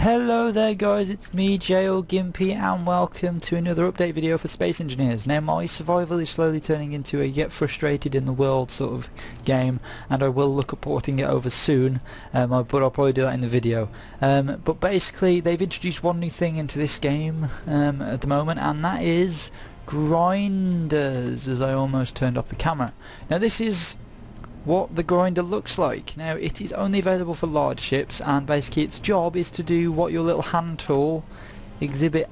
Hello there guys, it's me JL Gimpy and welcome to another update video for Space Engineers. Now my survival is slowly turning into a get frustrated in the world sort of game, and I will look at porting it over soon, but I'll probably do that in the video. But basically they've introduced one new thing into this game at the moment, and that is grinders, as I almost turned off the camera. Now this is what the grinder looks like. Now it is only available for large ships, and basically its job is to do what your little hand tool exhibit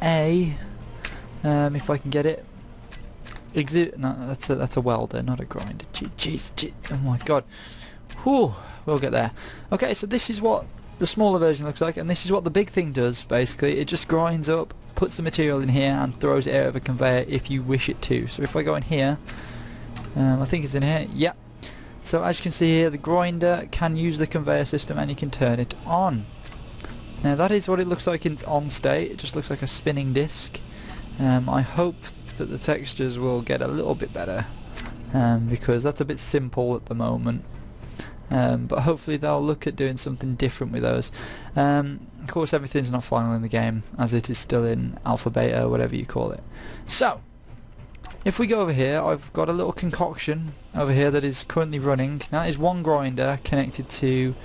A, if I can get it, no, that's a welder, not a grinder. Jeez, oh my god. Whew, we'll get there. Okay, so this is what the smaller version looks like, and this is what the big thing does. Basically it just grinds up, puts the material in here and throws it out of a conveyor if you wish it to. So if I go in here, I think it's in here, yeah. So as you can see here, the grinder can use the conveyor system and you can turn it on. Now that is what it looks like in its on state. It just looks like a spinning disc. I hope that the textures will get a little bit better, because that's a bit simple at the moment. But hopefully they'll look at doing something different with those. Of course everything's not final in the game, as it is still in alpha, beta, whatever you call it. So if we go over here, I've got a little concoction over here that is currently running. Now that is one grinder connected to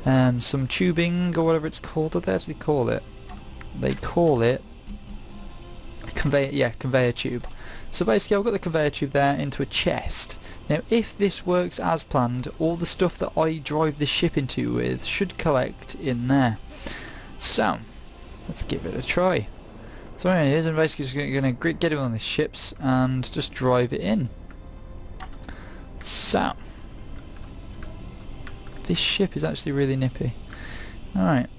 some tubing or whatever it's called. What do they actually call it? They call it conveyor, yeah, conveyor tube. So basically I've got the conveyor tube there into a chest. Now if this works as planned, all the stuff that I drive this ship into with should collect in there. So let's give it a try. So what it is, I'm basically just going to get it on the ships and just drive it in. So this ship is actually really nippy. Alright,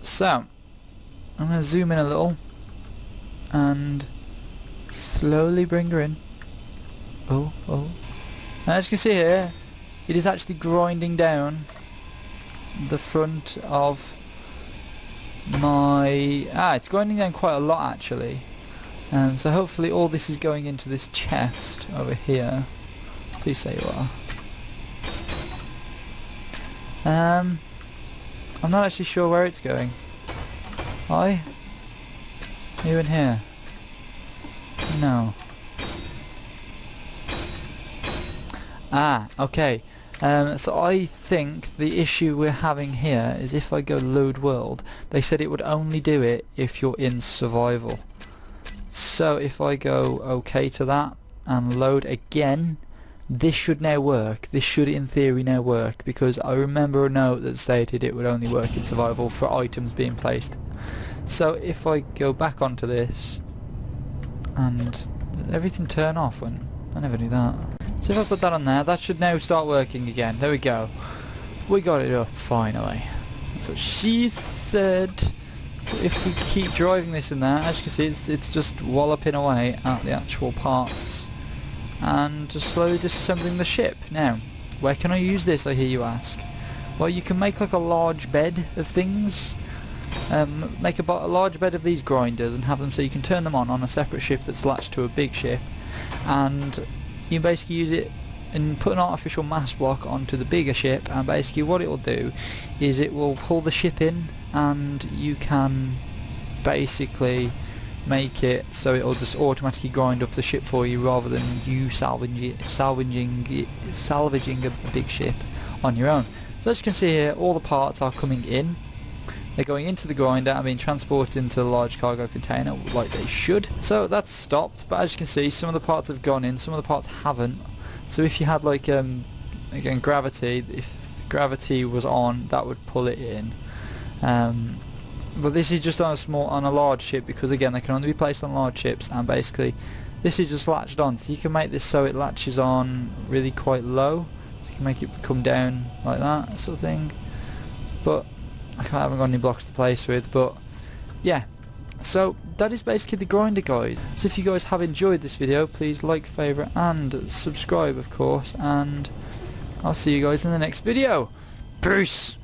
so I'm going to zoom in a little and slowly bring her in. Oh. And as you can see here, it is actually grinding down the front of my... it's grinding down quite a lot actually. So hopefully all this is going into this chest over here. Please say you are. I'm not actually sure where it's going. Are you in here? No. Okay. So I think the issue we're having here is if I go load world, they said it would only do it if you're in survival. So if I go OK to that and load again, this should now work. This should in theory now work, because I remember a note that stated it would only work in survival for items being placed. So if I go back onto this and everything turn off, when I never knew that. So if I put that on there, that should now start working again. There we go. We got it up finally. That's what she said. So if we keep driving this in there, as you can see, it's just walloping away at the actual parts and just slowly disassembling the ship. Now, where can I use this, I hear you ask? Well, you can make like a large bed of things. Make a large bed of these grinders and have them so you can turn them on a separate ship that's latched to a big ship, and you basically use it and put an artificial mass block onto the bigger ship, and basically what it will do is it will pull the ship in, and you can basically make it so it will just automatically grind up the ship for you rather than you salvaging a big ship on your own. So as you can see here, all the parts are coming in. They're going into the grinder and being transported into the large cargo container like they should. So that's stopped, but as you can see, some of the parts have gone in, some of the parts haven't. So if you had like again gravity, if gravity was on, that would pull it in. But this is just on a large ship, because again they can only be placed on large ships, and basically this is just latched on. So you can make this so it latches on really quite low, so you can make it come down like that sort of thing. But I haven't got any blocks to place with, but yeah. So that is basically the grinder guide. So if you guys have enjoyed this video, please like, favourite and subscribe of course, and I'll see you guys in the next video. Peace!